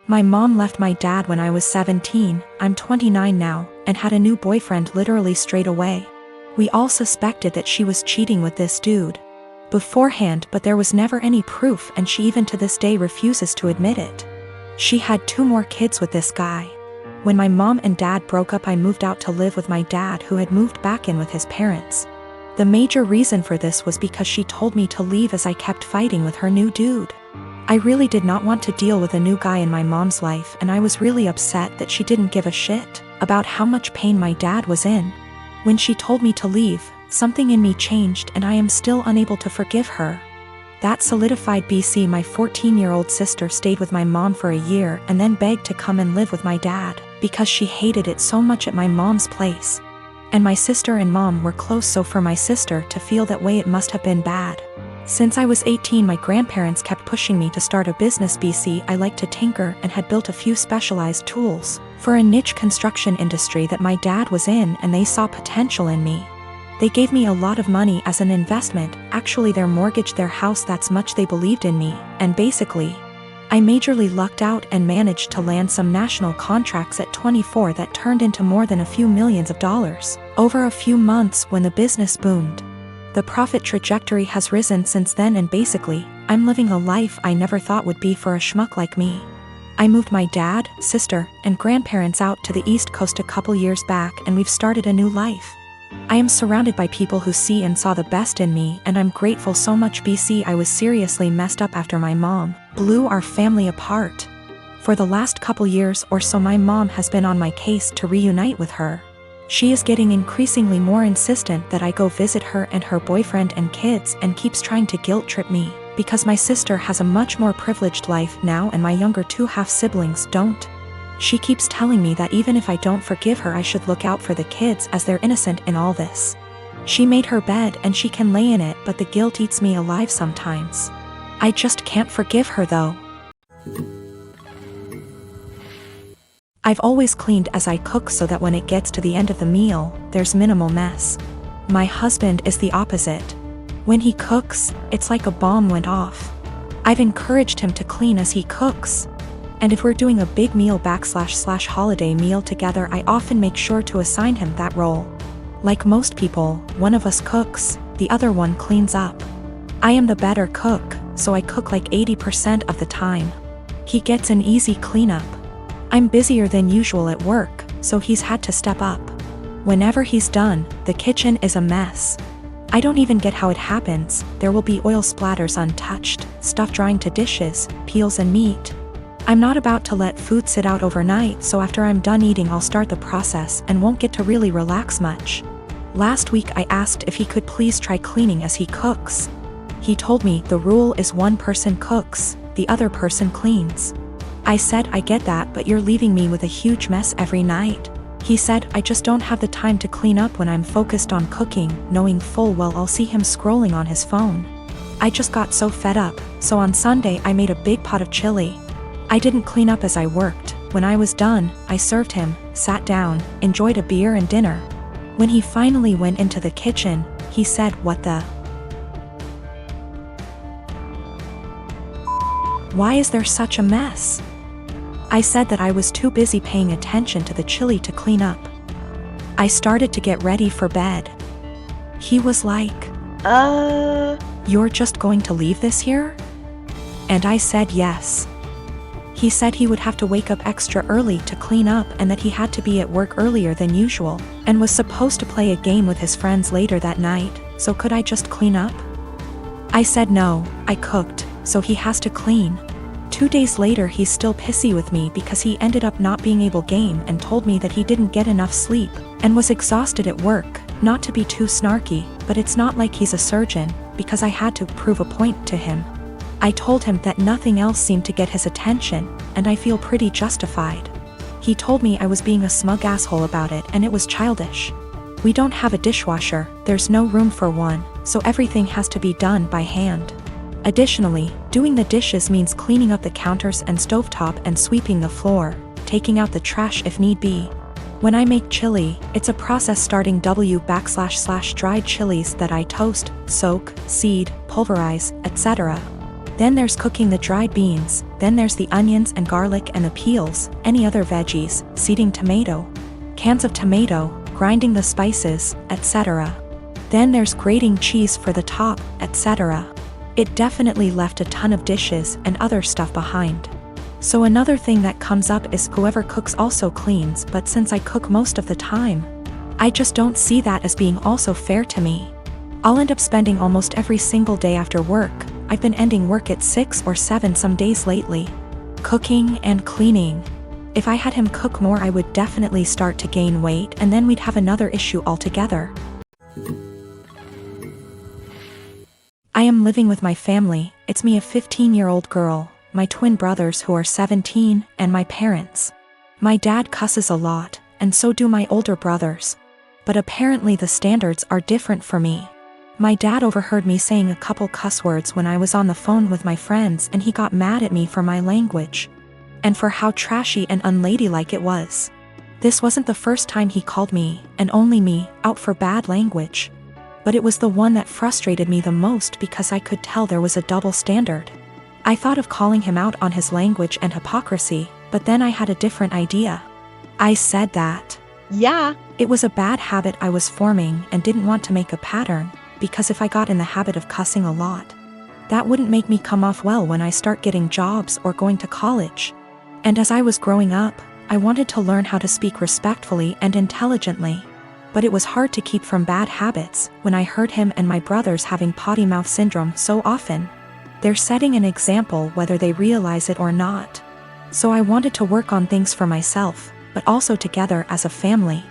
My mom left my dad when I was 17, I'm 29 now, and had a new boyfriend literally straight away. We all suspected that she was cheating with this dude beforehand, but there was never any proof, and she even to this day refuses to admit it. She had 2 more kids with this guy. When my mom and dad broke up, I moved out to live with my dad, who had moved back in with his parents. The major reason for this was because she told me to leave as I kept fighting with her new dude. I really did not want to deal with a new guy in my mom's life, and I was really upset that she didn't give a shit about how much pain my dad was in. When she told me to leave, something in me changed, and I am still unable to forgive her. That solidified BC. My 14-year-old sister stayed with my mom for a year and then begged to come and live with my dad because she hated it so much at my mom's place. And my sister and mom were close, so for my sister to feel that way, it must have been bad. Since I was 18, my grandparents kept pushing me to start a business. BC. I liked to tinker and had built a few specialized tools for a niche construction industry that my dad was in, and they saw potential in me. They gave me a lot of money as an investment. Actually, their mortgaged their house, that's much they believed in me, and basically, I majorly lucked out and managed to land some national contracts at 24 that turned into more than a few millions of dollars over a few months when the business boomed. The profit trajectory has risen since then, and basically, I'm living a life I never thought would be for a schmuck like me. I moved my dad, sister, and grandparents out to the East Coast a couple years back, and we've started a new life. I am surrounded by people who see and saw the best in me, and I'm grateful so much. BC. I was seriously messed up after my mom blew our family apart. For the last couple years or so, my mom has been on my case to reunite with her. She is getting increasingly more insistent that I go visit her and her boyfriend and kids, and keeps trying to guilt trip me because my sister has a much more privileged life now and my younger 2 half-siblings don't. She keeps telling me that even if I don't forgive her, I should look out for the kids as they're innocent in all this. She made her bed and she can lay in it, but the guilt eats me alive sometimes. I just can't forgive her though. I've always cleaned as I cook so that when it gets to the end of the meal, there's minimal mess. My husband is the opposite. When he cooks, it's like a bomb went off. I've encouraged him to clean as he cooks. And if we're doing a big meal / holiday meal together, I often make sure to assign him that role. Like most people, one of us cooks, the other one cleans up. I am the better cook, so I cook like 80% of the time. He gets an easy cleanup. I'm busier than usual at work, so he's had to step up. Whenever he's done, the kitchen is a mess. I don't even get how it happens. There will be oil splatters untouched, stuff drying to dishes, peels and meat. I'm not about to let food sit out overnight, so after I'm done eating I'll start the process and won't get to really relax much. Last week I asked if he could please try cleaning as he cooks. He told me the rule is one person cooks, the other person cleans. I said, I get that, but you're leaving me with a huge mess every night. He said, I just don't have the time to clean up when I'm focused on cooking, knowing full well I'll see him scrolling on his phone. I just got so fed up, so on Sunday I made a big pot of chili. I didn't clean up as I worked. When I was done, I served him, sat down, enjoyed a beer and dinner. When he finally went into the kitchen, he said, "What the? Why is there such a mess?" I said that I was too busy paying attention to the chili to clean up. I started to get ready for bed. He was like, "You're just going to leave this here?" And I said yes. He said he would have to wake up extra early to clean up and that he had to be at work earlier than usual, and was supposed to play a game with his friends later that night, so could I just clean up? I said no, I cooked, so he has to clean. 2 days later he's still pissy with me because he ended up not being able game and told me that he didn't get enough sleep, and was exhausted at work. Not to be too snarky, but it's not like he's a surgeon, because I had to prove a point to him. I told him that nothing else seemed to get his attention, and I feel pretty justified. He told me I was being a smug asshole about it and it was childish. We don't have a dishwasher, there's no room for one, so everything has to be done by hand. Additionally, doing the dishes means cleaning up the counters and stovetop and sweeping the floor, taking out the trash if need be. When I make chili, it's a process starting // dried chilies that I toast, soak, seed, pulverize, etc. Then there's cooking the dried beans, then there's the onions and garlic and the peels, any other veggies, seeding tomato, cans of tomato, grinding the spices, etc. Then there's grating cheese for the top, etc. It definitely left a ton of dishes and other stuff behind. So another thing that comes up is whoever cooks also cleans, but since I cook most of the time, I just don't see that as being also fair to me. I'll end up spending almost every single day after work. I've been ending work at 6 or 7 some days lately, cooking and cleaning. If I had him cook more, I would definitely start to gain weight, and then we'd have another issue altogether. I am living with my family. It's me, a 15-year-old girl, my twin brothers who are 17, and my parents. My dad cusses a lot, and so do my older brothers. But apparently the standards are different for me. My dad overheard me saying a couple cuss words when I was on the phone with my friends, and he got mad at me for my language and for how trashy and unladylike it was. This wasn't the first time he called me, and only me, out for bad language. But it was the one that frustrated me the most because I could tell there was a double standard. I thought of calling him out on his language and hypocrisy, but then I had a different idea. I said that, yeah, it was a bad habit I was forming and didn't want to make a pattern, because if I got in the habit of cussing a lot, that wouldn't make me come off well when I start getting jobs or going to college. And as I was growing up, I wanted to learn how to speak respectfully and intelligently. But it was hard to keep from bad habits when I heard him and my brothers having potty mouth syndrome so often. They're setting an example whether they realize it or not. So I wanted to work on things for myself, but also together as a family.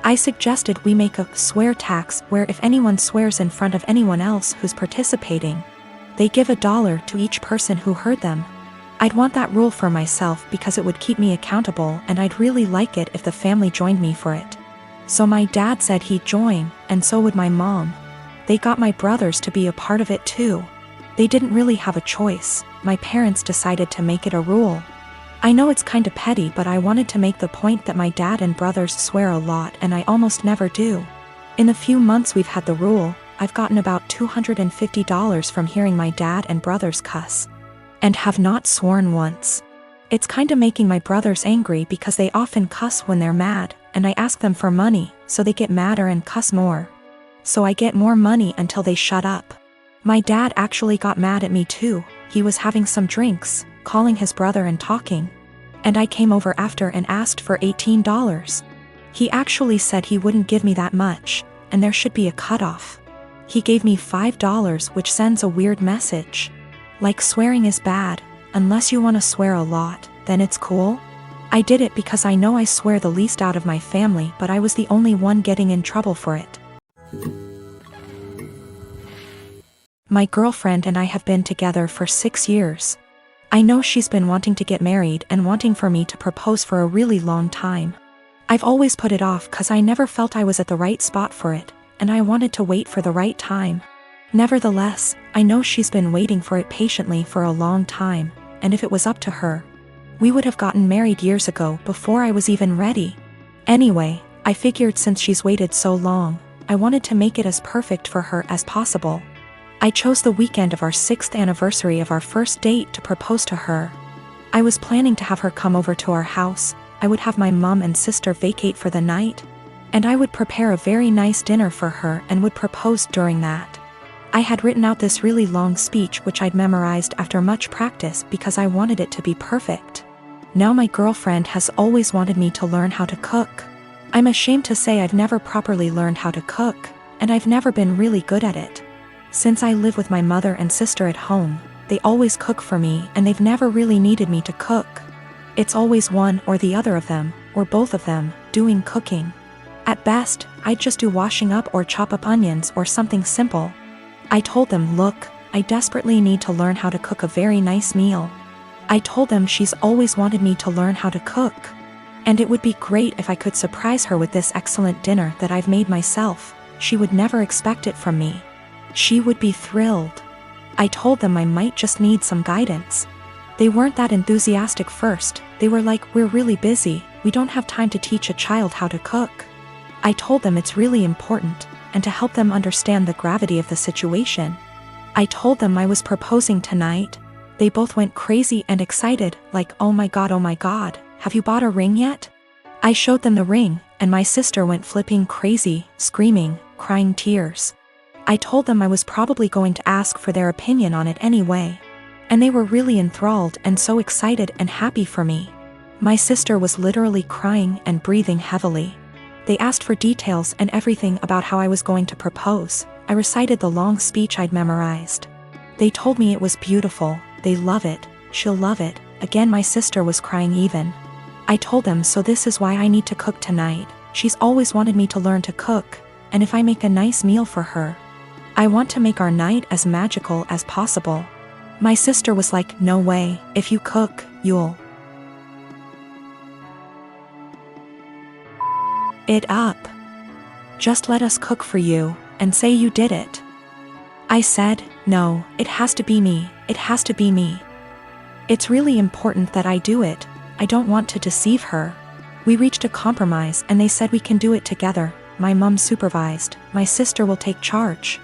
I suggested we make a swear tax where if anyone swears in front of anyone else who's participating, they give $1 to each person who heard them. I'd want that rule for myself because it would keep me accountable, and I'd really like it if the family joined me for it. So my dad said he'd join, and so would my mom. They got my brothers to be a part of it too. They didn't really have a choice. My parents decided to make it a rule. I know it's kinda petty, but I wanted to make the point that my dad and brothers swear a lot and I almost never do. In the few months we've had the rule, I've gotten about $250 from hearing my dad and brothers cuss, and have not sworn once. It's kinda making my brothers angry because they often cuss when they're mad, and I ask them for money, so they get madder and cuss more. So I get more money until they shut up. My dad actually got mad at me too. He was having some drinks, calling his brother and talking, and I came over after and asked for $18. He actually said he wouldn't give me that much, and there should be a cutoff. He gave me $5, which sends a weird message. Like swearing is bad, unless you want to swear a lot, then it's cool. I did it because I know I swear the least out of my family, but I was the only one getting in trouble for it. My girlfriend and I have been together for 6 years. I know she's been wanting to get married and wanting for me to propose for a really long time. I've always put it off because I never felt I was at the right spot for it, and I wanted to wait for the right time. Nevertheless, I know she's been waiting for it patiently for a long time, and if it was up to her, we would have gotten married years ago before I was even ready. Anyway, I figured since she's waited so long, I wanted to make it as perfect for her as possible. I chose the weekend of our 6th anniversary of our first date to propose to her. I was planning to have her come over to our house, I would have my mom and sister vacate for the night, and I would prepare a very nice dinner for her and would propose during that. I had written out this really long speech which I'd memorized after much practice because I wanted it to be perfect. Now my girlfriend has always wanted me to learn how to cook. I'm ashamed to say I've never properly learned how to cook, and I've never been really good at it. Since I live with my mother and sister at home, they always cook for me and they've never really needed me to cook. It's always one or the other of them, or both of them, doing cooking. At best, I'd just do washing up or chop up onions or something simple. I told them, look, I desperately need to learn how to cook a very nice meal. I told them she's always wanted me to learn how to cook, and it would be great if I could surprise her with this excellent dinner that I've made myself. She would never expect it from me. She would be thrilled. I told them I might just need some guidance. They weren't that enthusiastic first. They were like, we're really busy, we don't have time to teach a child how to cook. I told them it's really important, and to help them understand the gravity of the situation, I told them I was proposing tonight, They both went crazy and excited, like, oh my god, have you bought a ring yet? I showed them the ring, and my sister went flipping crazy, screaming, crying tears. I told them I was probably going to ask for their opinion on it anyway. And they were really enthralled and so excited and happy for me. My sister was literally crying and breathing heavily. They asked for details and everything about how I was going to propose. I recited the long speech I'd memorized. They told me it was beautiful, they love it, she'll love it. Again, my sister was crying even. I told them, so this is why I need to cook tonight. She's always wanted me to learn to cook, and if I make a nice meal for her, I want to make our night as magical as possible. My sister was like, no way, if you cook, you'll it up. Just let us cook for you, and say you did it. I said, no, it has to be me, it has to be me. It's really important that I do it, I don't want to deceive her. We reached a compromise and they said we can do it together. My mom supervised, my sister will take charge.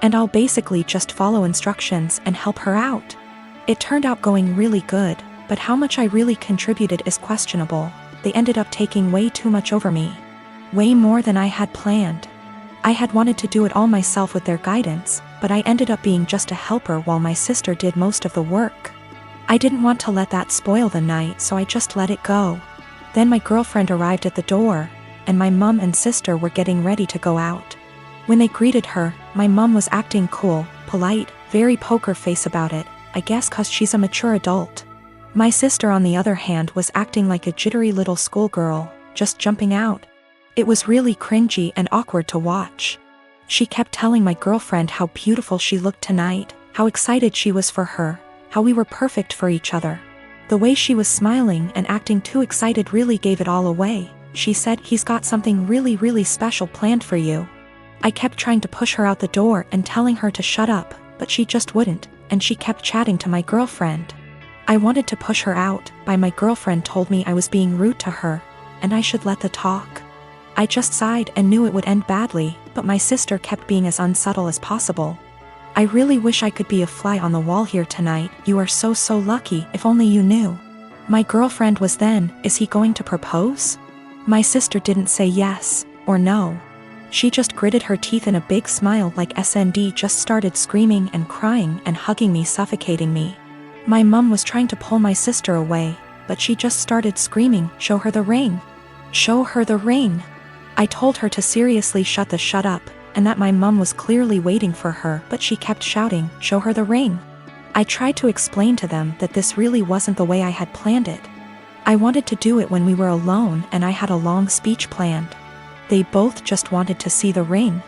And I'll basically just follow instructions and help her out. It turned out going really good, but how much I really contributed is questionable. They ended up taking way too much over me. Way more than I had planned. I had wanted to do it all myself with their guidance, but I ended up being just a helper while my sister did most of the work. I didn't want to let that spoil the night, so I just let it go. Then my girlfriend arrived at the door, and my mom and sister were getting ready to go out. When they greeted her, my mom was acting cool, polite, very poker face about it, I guess 'cause she's a mature adult. My sister on the other hand was acting like a jittery little schoolgirl, just jumping out. It was really cringy and awkward to watch. She kept telling my girlfriend how beautiful she looked tonight, how excited she was for her, how we were perfect for each other. The way she was smiling and acting too excited really gave it all away. She said, he's got something really special planned for you. I kept trying to push her out the door and telling her to shut up, but she just wouldn't, and she kept chatting to my girlfriend. I wanted to push her out, but my girlfriend told me I was being rude to her, and I should let the talk. I just sighed and knew it would end badly, but my sister kept being as unsubtle as possible. I really wish I could be a fly on the wall here tonight, you are so lucky, if only you knew. My girlfriend was then, is he going to propose? My sister didn't say yes, or no. She just gritted her teeth in a big smile like SND just started screaming and crying and hugging me, suffocating me. My mom was trying to pull my sister away, but she just started screaming, show her the ring. Show her the ring. I told her to seriously shut up, and that my mom was clearly waiting for her, but she kept shouting, show her the ring. I tried to explain to them that this really wasn't the way I had planned it. I wanted to do it when we were alone and I had a long speech planned. They both just wanted to see the ring.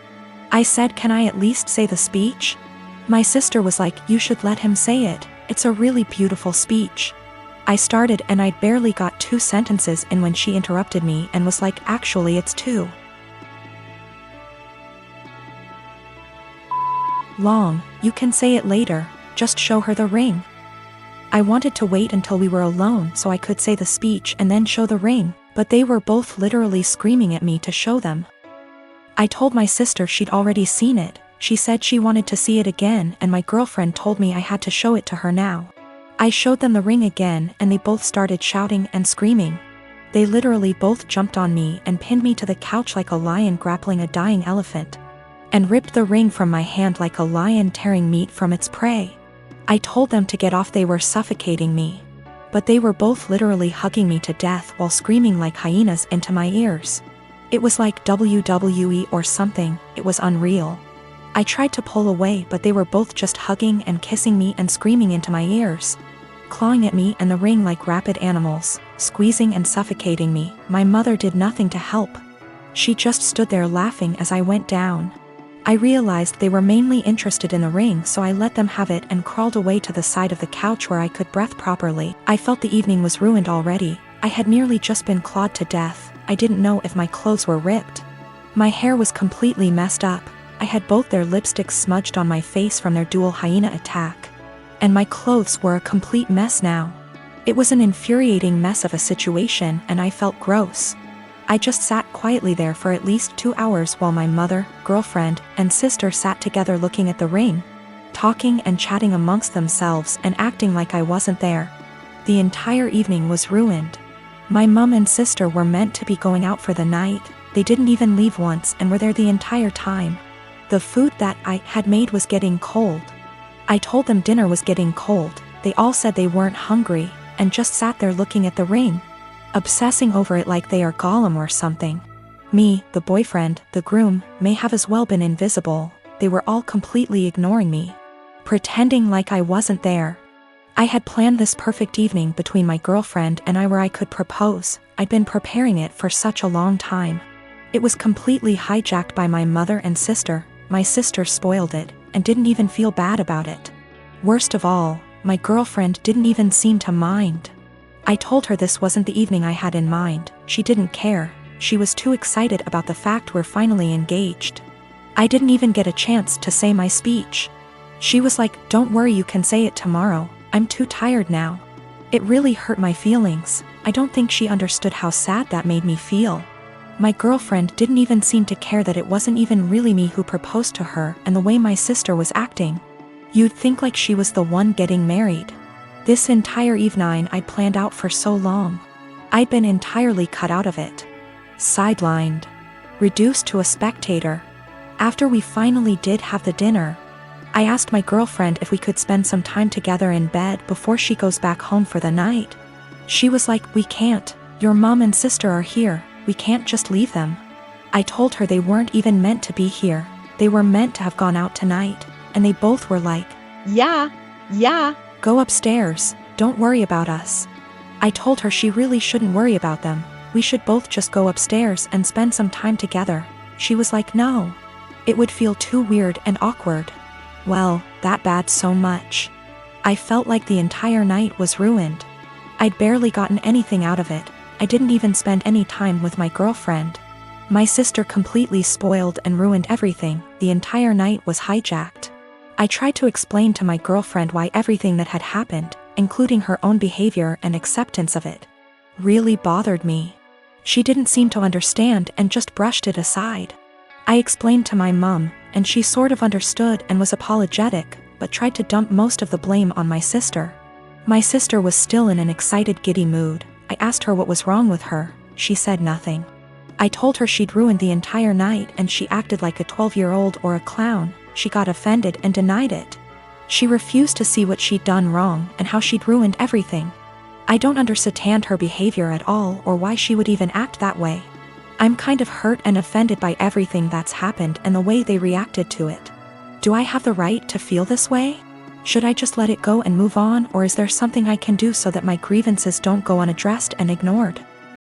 I said, can I at least say the speech? My sister was like, you should let him say it, it's a really beautiful speech. I started and I'd barely got 2 sentences in when she interrupted me and was like, actually it's 2. Long, you can say it later, just show her the ring. I wanted to wait until we were alone so I could say the speech and then show the ring, but they were both literally screaming at me to show them. I told my sister she'd already seen it, she said she wanted to see it again, and my girlfriend told me I had to show it to her now. I showed them the ring again and they both started shouting and screaming. They literally both jumped on me and pinned me to the couch like a lion grappling a dying elephant, and ripped the ring from my hand like a lion tearing meat from its prey. I told them to get off, they were suffocating me. But they were both literally hugging me to death while screaming like hyenas into my ears. It was like WWE or something, it was unreal. I tried to pull away, but they were both just hugging and kissing me and screaming into my ears, clawing at me and the ring like rabid animals, squeezing and suffocating me. My mother did nothing to help. She just stood there laughing as I went down. I realized they were mainly interested in the ring, so I let them have it and crawled away to the side of the couch where I could breathe properly. I felt the evening was ruined already. I had nearly just been clawed to death. I didn't know if my clothes were ripped. My hair was completely messed up. I had both their lipsticks smudged on my face from their dual hyena attack. And my clothes were a complete mess now. It was an infuriating mess of a situation and I felt gross. I just sat quietly there for at least 2 hours while my mother, girlfriend, and sister sat together looking at the ring. talking and chatting amongst themselves and acting like I wasn't there. The entire evening was ruined. My mom and sister were meant to be going out for the night. They didn't even leave once and were there the entire time. The food that I had made was getting cold. I told them dinner was getting cold. They all said they weren't hungry and just sat there looking at the ring, obsessing over it like they are Gollum or something. Me, the boyfriend, the groom, may have as well been invisible. They were all completely ignoring me, pretending like I wasn't there. I had planned this perfect evening between my girlfriend and I where I could propose. I'd been preparing it for such a long time. It was completely hijacked by my mother and sister. My sister spoiled it and didn't even feel bad about it. Worst of all, my girlfriend didn't even seem to mind. I told her this wasn't the evening I had in mind. She didn't care. She was too excited about the fact we're finally engaged. I didn't even get a chance to say my speech. She was like, "Don't worry, you can say it tomorrow. I'm too tired now." It really hurt my feelings. I don't think she understood how sad that made me feel. My girlfriend didn't even seem to care that it wasn't even really me who proposed to her, and the way my sister was acting, you'd think like she was the one getting married. This entire evening I'd planned out for so long. I'd been entirely cut out of it. Sidelined. Reduced to a spectator. After we finally did have the dinner, I asked my girlfriend if we could spend some time together in bed before she goes back home for the night. She was like, "We can't. Your mom and sister are here. We can't just leave them." I told her they weren't even meant to be here. They were meant to have gone out tonight, and they both were like, Yeah. Go upstairs. Don't worry about us." I told her she really shouldn't worry about them. We should both just go upstairs and spend some time together. She was like, "No. It would feel too weird and awkward." Well, that bad so much. I felt like the entire night was ruined. I'd barely gotten anything out of it. I didn't even spend any time with my girlfriend. My sister completely spoiled and ruined everything. The entire night was hijacked. I tried to explain to my girlfriend why everything that had happened, including her own behavior and acceptance of it, really bothered me. She didn't seem to understand and just brushed it aside. I explained to my mom, and she sort of understood and was apologetic, but tried to dump most of the blame on my sister. My sister was still in an excited, giddy mood. I asked her what was wrong with her. She said nothing. I told her she'd ruined the entire night and she acted like a 12-year-old or a clown. She got offended and denied it. She refused to see what she'd done wrong and how she'd ruined everything. I don't understand her behavior at all or why she would even act that way. I'm kind of hurt and offended by everything that's happened and the way they reacted to it. Do I have the right to feel this way? Should I just let it go and move on, or is there something I can do so that my grievances don't go unaddressed and ignored?